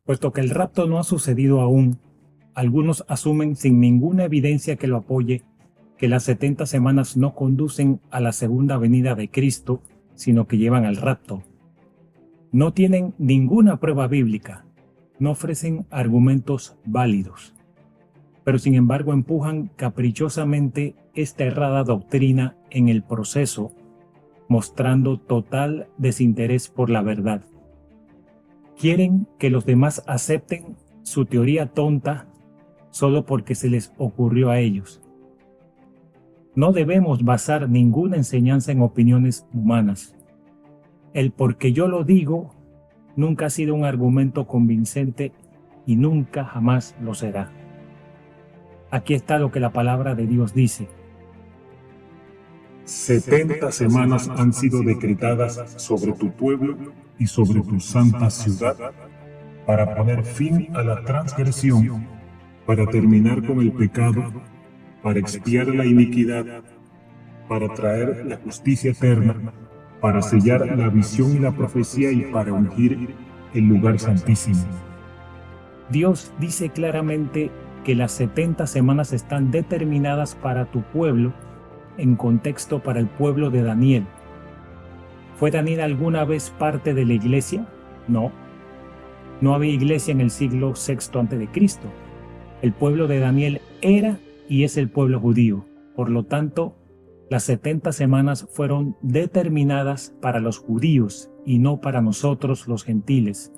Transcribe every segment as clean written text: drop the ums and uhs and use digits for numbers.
Puesto que el rapto no ha sucedido aún, algunos asumen sin ninguna evidencia que lo apoye que las 70 semanas no conducen a la segunda venida de Cristo, sino que llevan al rapto. No tienen ninguna prueba bíblica, no ofrecen argumentos válidos, pero sin embargo empujan caprichosamente esta errada doctrina en el proceso, mostrando total desinterés por la verdad. Quieren que los demás acepten su teoría tonta solo porque se les ocurrió a ellos. No debemos basar ninguna enseñanza en opiniones humanas. El porque yo lo digo nunca ha sido un argumento convincente y nunca jamás lo será. Aquí está lo que la palabra de Dios dice. 70 semanas han sido decretadas sobre tu pueblo y sobre tu santa ciudad para poner fin a la transgresión, para terminar con el pecado, para expiar la iniquidad, para traer la justicia eterna, para sellar la visión y la profecía y para ungir el lugar santísimo. Dios dice claramente que las 70 semanas están determinadas para tu pueblo, en contexto para el pueblo de Daniel. ¿Fue Daniel alguna vez parte de la iglesia? No. No había iglesia en el siglo VI a.C. El pueblo de Daniel era y es el pueblo judío. Por lo tanto, las 70 semanas fueron determinadas para los judíos y no para nosotros los gentiles.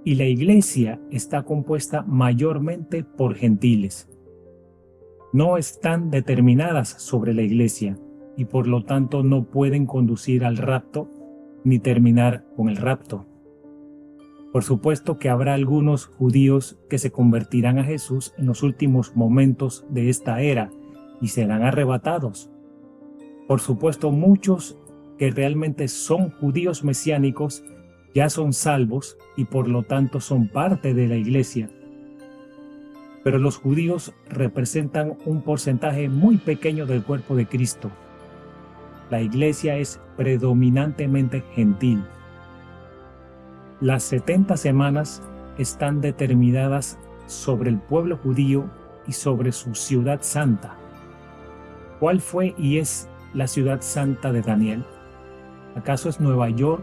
Y la iglesia está compuesta mayormente por gentiles. No están determinadas sobre la iglesia y por lo tanto no pueden conducir al rapto ni terminar con el rapto. Por supuesto que habrá algunos judíos que se convertirán a Jesús en los últimos momentos de esta era y serán arrebatados. Por supuesto, muchos que realmente son judíos mesiánicos ya son salvos y por lo tanto son parte de la iglesia. Pero los judíos representan un porcentaje muy pequeño del cuerpo de Cristo. La iglesia es predominantemente gentil. Las 70 semanas están determinadas sobre el pueblo judío y sobre su ciudad santa. ¿Cuál fue y es la ciudad santa de Daniel? ¿Acaso es Nueva York,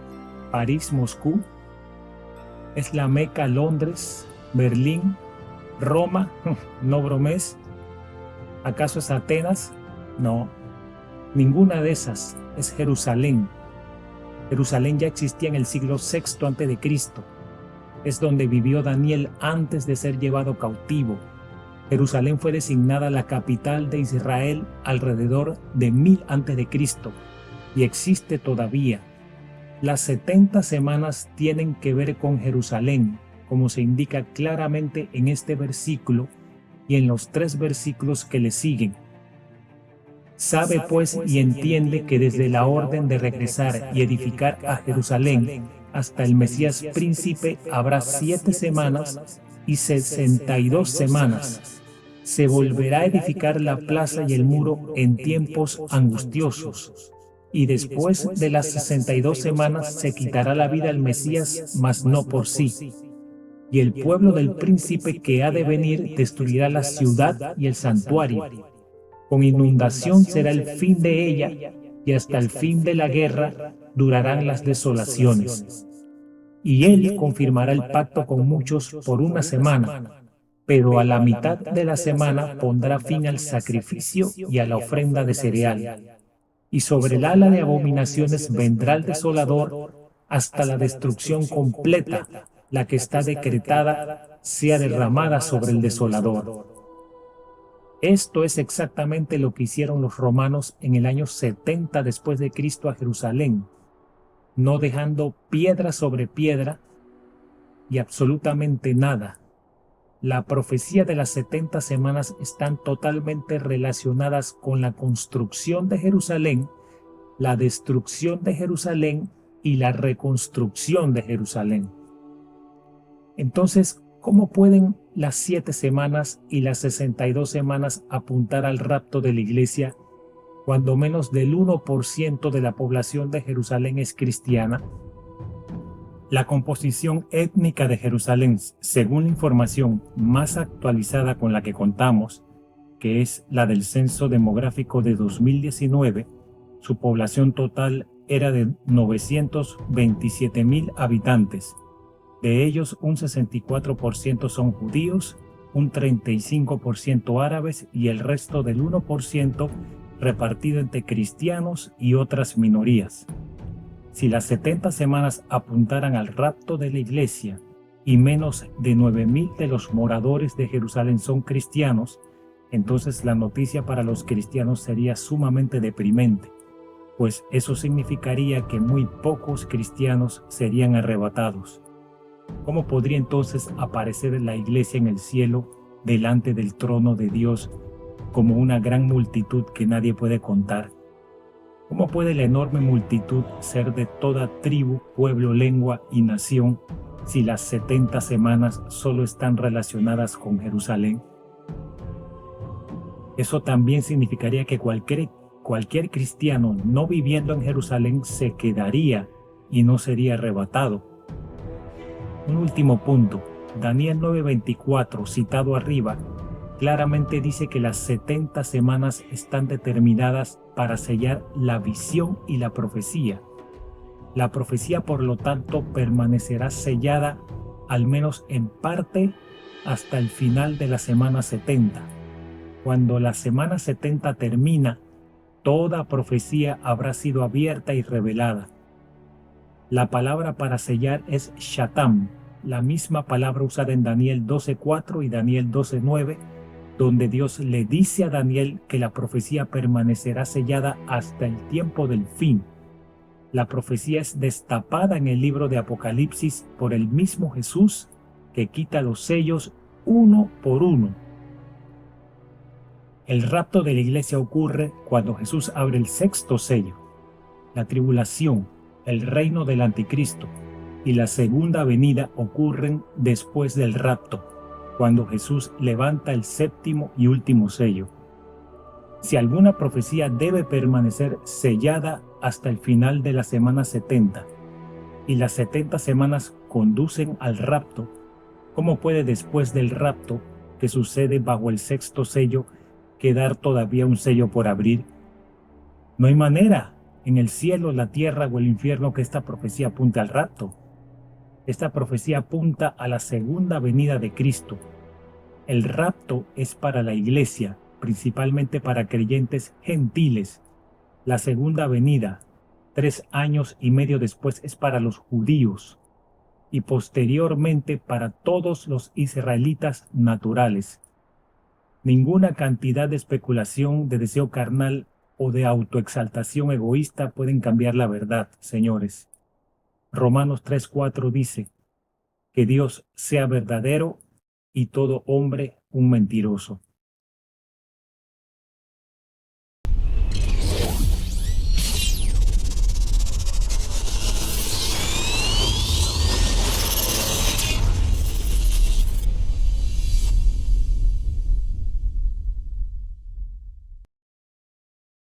París, Moscú? ¿Es la Meca, Londres, Berlín, Roma? No bromes. ¿Acaso es Atenas? No. Ninguna de esas. Es Jerusalén. Jerusalén ya existía en el siglo VI a.C. Es donde vivió Daniel antes de ser llevado cautivo. Jerusalén fue designada la capital de Israel alrededor de 1000 a.C. y existe todavía. Las 70 semanas tienen que ver con Jerusalén, como se indica claramente en este versículo y en los 3 versículos que le siguen. Sabe pues y entiende que desde la orden de regresar y edificar a Jerusalén hasta el Mesías príncipe habrá 7 semanas y 62 semanas. Se volverá a edificar la plaza y el muro en tiempos angustiosos. Y después de las 62 semanas se quitará la vida al Mesías, mas no por sí. Y el pueblo del príncipe que ha de venir destruirá la ciudad y el santuario. Con inundación será el fin de ella, y hasta el fin de la guerra durarán las desolaciones. Y él confirmará el pacto con muchos por una semana, pero a la mitad de la semana pondrá fin al sacrificio y a la ofrenda de cereal. Y sobre el ala de abominaciones vendrá el desolador hasta la destrucción completa, la que está decretada sea derramada sobre el desolador. Esto es exactamente lo que hicieron los romanos en el año 70 después de Cristo a Jerusalén, no dejando piedra sobre piedra y absolutamente nada. La profecía de las 70 semanas están totalmente relacionadas con la construcción de Jerusalén, la destrucción de Jerusalén y la reconstrucción de Jerusalén. Entonces, ¿cómo pueden las 7 semanas y las 62 semanas apuntar al rapto de la iglesia cuando menos del 1% de la población de Jerusalén es cristiana? La composición étnica de Jerusalén, según la información más actualizada con la que contamos, que es la del Censo Demográfico de 2019, su población total era de 927.000 habitantes. De ellos, un 64% son judíos, un 35% árabes y el resto del 1% repartido entre cristianos y otras minorías. Si las 70 semanas apuntaran al rapto de la iglesia y menos de 9.000 de los moradores de Jerusalén son cristianos, entonces la noticia para los cristianos sería sumamente deprimente, pues eso significaría que muy pocos cristianos serían arrebatados. ¿Cómo podría entonces aparecer la iglesia en el cielo delante del trono de Dios como una gran multitud que nadie puede contar? ¿Cómo puede la enorme multitud ser de toda tribu, pueblo, lengua y nación si las 70 semanas solo están relacionadas con Jerusalén? Eso también significaría que cualquier cristiano no viviendo en Jerusalén se quedaría y no sería arrebatado. Un último punto. Daniel 9:24, citado arriba, claramente dice que las 70 semanas están determinadas para sellar la visión y la profecía. La profecía, por lo tanto, permanecerá sellada, al menos en parte, hasta el final de la semana 70. Cuando la semana 70 termina, toda profecía habrá sido abierta y revelada. La palabra para sellar es shatam, la misma palabra usada en Daniel 12:4 y Daniel 12:9, donde Dios le dice a Daniel que la profecía permanecerá sellada hasta el tiempo del fin. La profecía es destapada en el libro de Apocalipsis por el mismo Jesús, que quita los sellos uno por uno. El rapto de la iglesia ocurre cuando Jesús abre el sexto sello. La tribulación, el reino del anticristo y la segunda venida ocurren después del rapto, cuando Jesús levanta el séptimo y último sello. Si alguna profecía debe permanecer sellada hasta el final de la semana 70 y las 70 semanas conducen al rapto, ¿cómo puede después del rapto, que sucede bajo el sexto sello, quedar todavía un sello por abrir? No hay manera en el cielo, la tierra o el infierno que esta profecía apunte al rapto. Esta profecía apunta a la segunda venida de Cristo. El rapto es para la iglesia, principalmente para creyentes gentiles. La segunda venida, 3 años y medio después, es para los judíos y posteriormente para todos los israelitas naturales. Ninguna cantidad de especulación, de deseo carnal o de autoexaltación egoísta pueden cambiar la verdad, señores. Romanos 3:4 dice que Dios sea verdadero y todo hombre un mentiroso.